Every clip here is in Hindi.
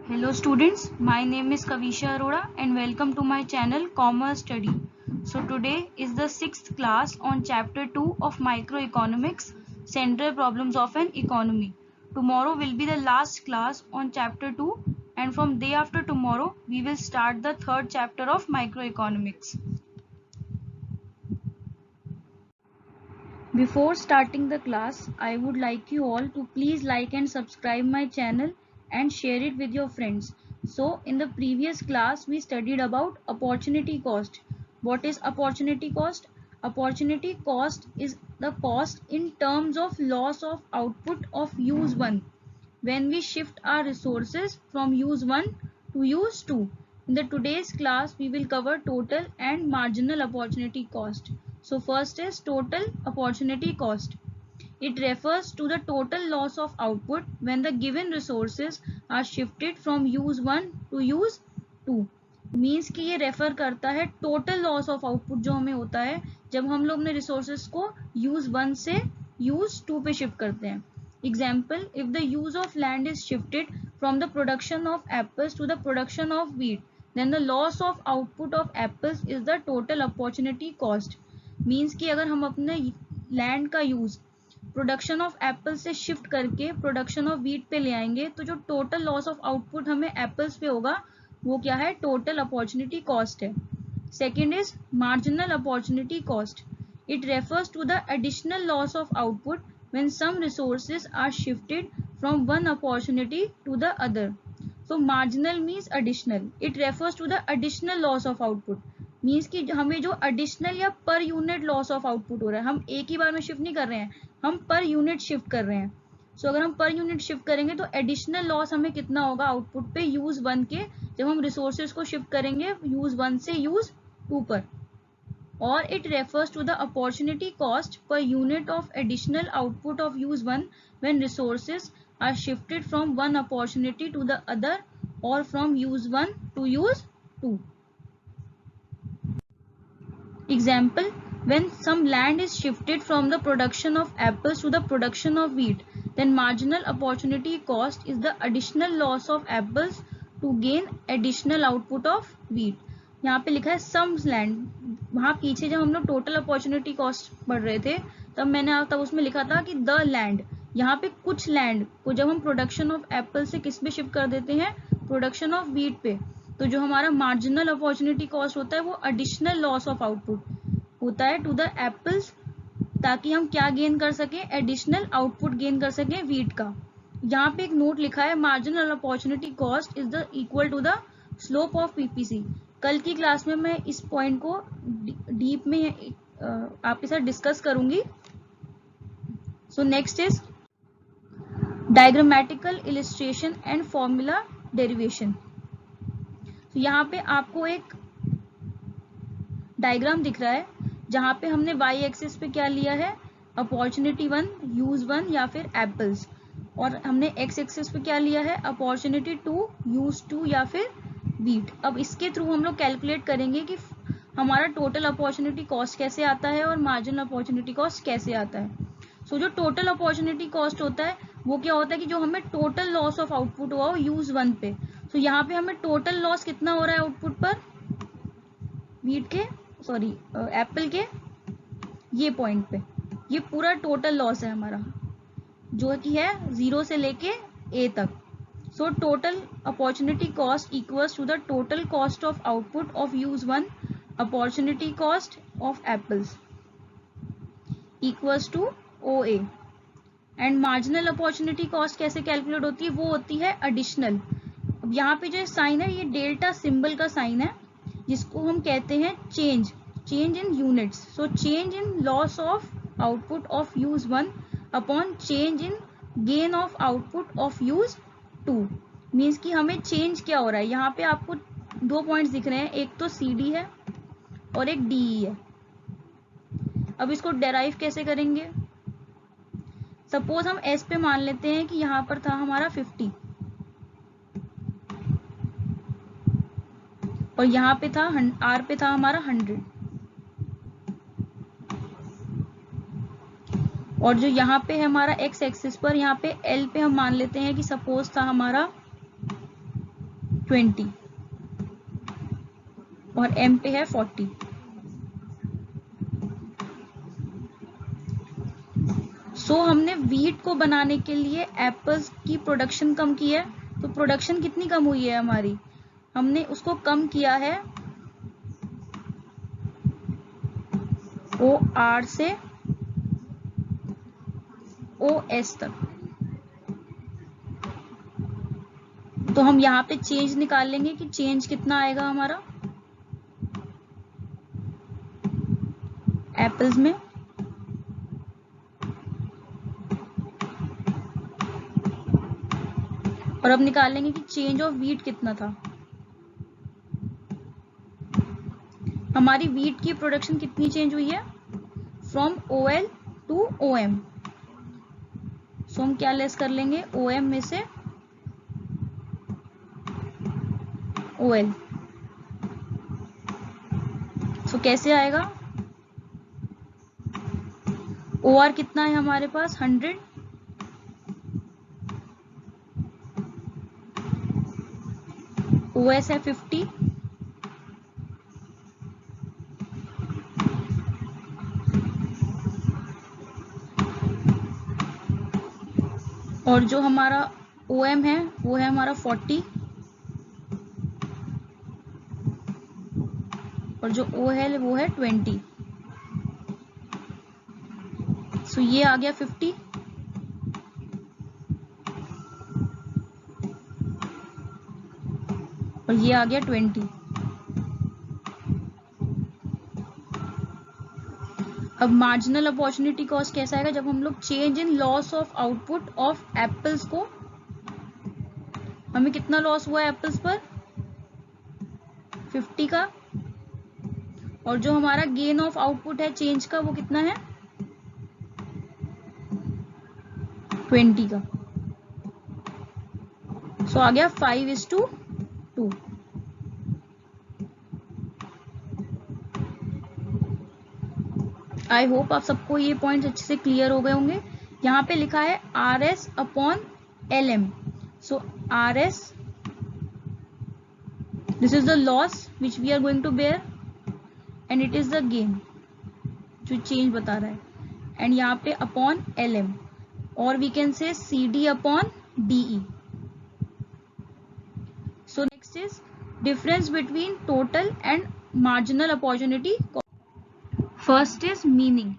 Hello students, my name is Kavisha Arora and welcome to my channel Commerce Study. So today is the 6th class on chapter 2 of Microeconomics, Central Problems of an Economy. Tomorrow will be the last class on chapter 2 and from day after tomorrow we will start the 3rd chapter of Microeconomics. Before starting the class, I would like you all to please like and subscribe my channel and share it with your friends. So in the previous class, we studied about opportunity cost. What is opportunity cost? Opportunity cost is the cost in terms of loss of output of use 1 when we shift our resources from use 1 to use 2. In the today's class, we will cover total and marginal opportunity cost. So first is total opportunity cost. It refers to the total loss of output when the given resources are shifted from use 1 to use 2. Means कि ये रेफर करता है टोटल लॉस ऑफ आउटपुट जो हमें होता है जब हम लोग अपने रिसोर्सेज को यूज 1 से यूज 2 पे शिफ्ट करते हैं. Example, if the use of land is shifted from the production of apples to the production of wheat, then the loss of output of apples is the total opportunity cost. Means कि अगर हम अपने लैंड का यूज प्रोडक्शन ऑफ एप्पल से शिफ्ट करके प्रोडक्शन ऑफ व्हीट पे ले आएंगे तो जो टोटल लॉस ऑफ आउटपुट हमें एप्पल्स पे होगा वो क्या है, टोटल अपॉर्चुनिटी कॉस्ट है. Second is marginal opportunity cost. It refers to the additional loss of output when some resources are shifted from one opportunity to the other. So marginal means additional. It refers to the additional loss of output. Means कि हमें जो additional या per unit loss of output हो रहा है, हम एक ही बार में शिफ्ट नहीं कर रहे हैं, हम per unit शिफ्ट कर रहे हैं. So अगर हम per unit शिफ्ट करेंगे तो additional loss हमें कितना होगा आउटपुट पे use 1 के, जब हम resources को शिफ्ट करेंगे use 1 से use 2 पर. Or it refers to the opportunity cost per unit of additional output of use 1 when resources are shifted from one opportunity to the other or from use 1 to use 2. Example, when some land is shifted from the production of apples to the production of wheat, then marginal opportunity cost is the additional loss of apples to gain additional output of wheat. यहाँ पे लिखा है सम लैंड. वहाँ पीछे जब हम लोग टोटल अपॉर्चुनिटी कॉस्ट पढ़ रहे थे तब उसमें लिखा था कि द लैंड. यहाँ पे कुछ लैंड को जब हम प्रोडक्शन ऑफ एप्पल से किस पे शिफ्ट कर देते हैं, प्रोडक्शन ऑफ व्हीट पे, तो जो हमारा मार्जिनल अपॉर्चुनिटी कॉस्ट होता है वो एडिशनल लॉस ऑफ आउटपुट होता है टू द एप्पल्स, ताकि हम क्या गेन कर सकें, एडिशनल आउटपुट गेन कर सकें व्हीट का. यहाँ पे एक नोट लिखा है marginal opportunity cost is the equal to the slope of PPC. कल की क्लास में मैं इस पॉइंट को डीप में आपके साथ डिस्कस करूंगी. सो next is diagrammatical illustration and formula derivation. तो यहाँ पे आपको एक डायग्राम दिख रहा है जहाँ पे हमने y एक्सिस पे क्या लिया है, अपॉर्चुनिटी 1 यूज 1 या फिर एप्पल्स, और हमने x एक्सिस पे क्या लिया है, अपॉर्चुनिटी 2 यूज 2 या फिर व्हीट. अब इसके थ्रू हम लोग कैलकुलेट करेंगे कि हमारा टोटल अपॉर्चुनिटी कॉस्ट कैसे आता है और मार्जिनल अपॉर्चुनिटी कॉस्ट कैसे आता है. सो जो टोटल अपॉर्चुनिटी कॉस्ट होता है वो क्या होता है कि जो हमें टोटल लॉस ऑफ आउटपुट हुआ हो यूज 1 पे. तो यहाँ पे हमें टोटल लॉस कितना हो रहा है आउटपुट पर, व्हीट के एप्पल के ये पॉइंट पे, ये पूरा टोटल लॉस है हमारा जो कि है 0 से लेके a तक. So total opportunity cost equals to the total cost of output of use 1 opportunity cost of apples equals to OA. And marginal opportunity cost कैसे कैलकुलेट होती है, वो होती है additional. अब यहाँ पे जो साइन है ये डेल्टा सिंबल का साइन है जिसको हम कहते हैं change in units. So change in loss of output of use 1 upon change in gain of output of use 2. Means कि हमें चेंज क्या हो रहा है. यहाँ पे आपको 2 पॉइंट्स दिख रहे हैं, एक तो CD है और एक DE है. अब इसको डेराइव कैसे करेंगे, सपोज हम S पे मान लेते हैं कि यहाँ पर था हमारा 50 और यहाँ पे था R पे था हमारा 100, और जो यहाँ पे है हमारा x एक्सिस पर, यहाँ पे L पे हम मान लेते हैं कि सपोज था हमारा 20 और M पे है 40। सो हमने वीट को बनाने के लिए एप्पल्स की प्रोडक्शन कम की है। तो प्रोडक्शन कितनी कम हुई है हमारी, हमने उसको कम किया है OR से OS तक। तो हम यहाँ पे चेंज निकाल लेंगे कि चेंज कितना आएगा हमारा एप्पल्स में। और अब निकाल लेंगे कि चेंज ऑफ वीट कितना था। हमारी वीट की प्रोडक्शन कितनी चेंज हुई है, फ्रॉम OL टू OM। सो हम क्या लेस कर लेंगे, OM में से OL। सो कैसे आएगा, OR कितना है हमारे पास 100, OS है 50, और जो हमारा OM है वो है हमारा 40, और जो O है वो है 20। सो ये आ गया 50, और ये आ गया 20। अब मार्जिनल अपॉर्चुनिटी कॉस्ट कैसा आएगा, जब हम लोग change in loss of output of apples को, हमें कितना लॉस हुआ है एप्पल्स पर 50 का, और जो हमारा गेन ऑफ आउटपुट है चेंज का वो कितना है 20 का। सो आ गया 5:2। आई होप आप सबको ये पॉइंट्स अच्छे से क्लियर हो गए होंगे। यहाँ पे लिखा है RS upon LM। So RS, this is the loss which we are going to bear, and it is the gain जो चेंज बता रहा है, एंड यहाँ पे अपॉन LM, और we can say CD upon DE। So next is difference between total and marginal opportunity. First is meaning.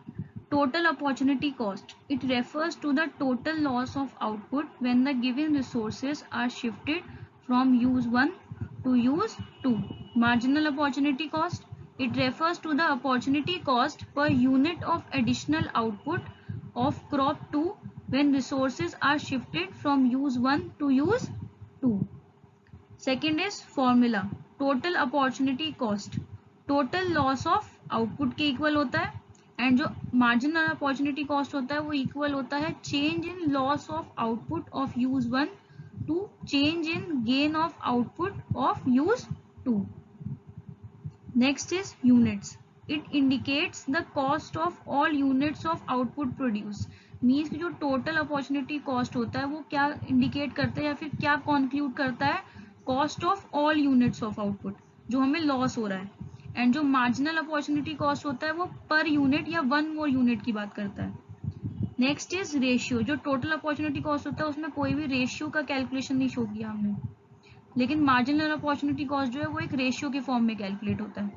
Total opportunity cost. It refers to the total loss of output when the given resources are shifted from use 1 to use 2. Marginal opportunity cost. It refers to the opportunity cost per unit of additional output of crop 2 when resources are shifted from use 1 to use 2. Second is formula. Total opportunity cost. Total loss of output के इक्वल होता है, एंड जो मार्जिनल अपॉर्चुनिटी कॉस्ट होता है वो इक्वल होता है change in loss of output of use 1 to change in gain of output of use 2. Next is units. It indicates the cost of all units of output produce. Means कि जो टोटल अपॉर्चुनिटी कॉस्ट होता है वो क्या इंडिकेट करता है या फिर क्या कॉन्क्लूड करता है, cost of all units of output जो हमें लॉस हो रहा है, एंड जो मार्जिनल अपॉर्चुनिटी कॉस्ट होता है वो पर यूनिट या वन मोर यूनिट की बात करता है. Next is ratio. जो टोटल अपॉर्चुनिटी कॉस्ट होता है उसमें कोई भी रेशियो का कैलकुलेशन नहीं शो किया हमने, लेकिन मार्जिनल अपॉर्चुनिटी कॉस्ट जो है वो एक रेशियो के फॉर्म में कैलकुलेट होता है.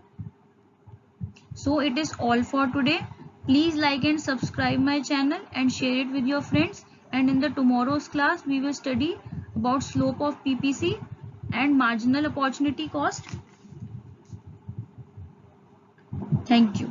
So it is all for today. Please like and subscribe my channel and share it with your friends, and in the tomorrow's class we will study about slope of PPC and marginal opportunity cost. Thank you.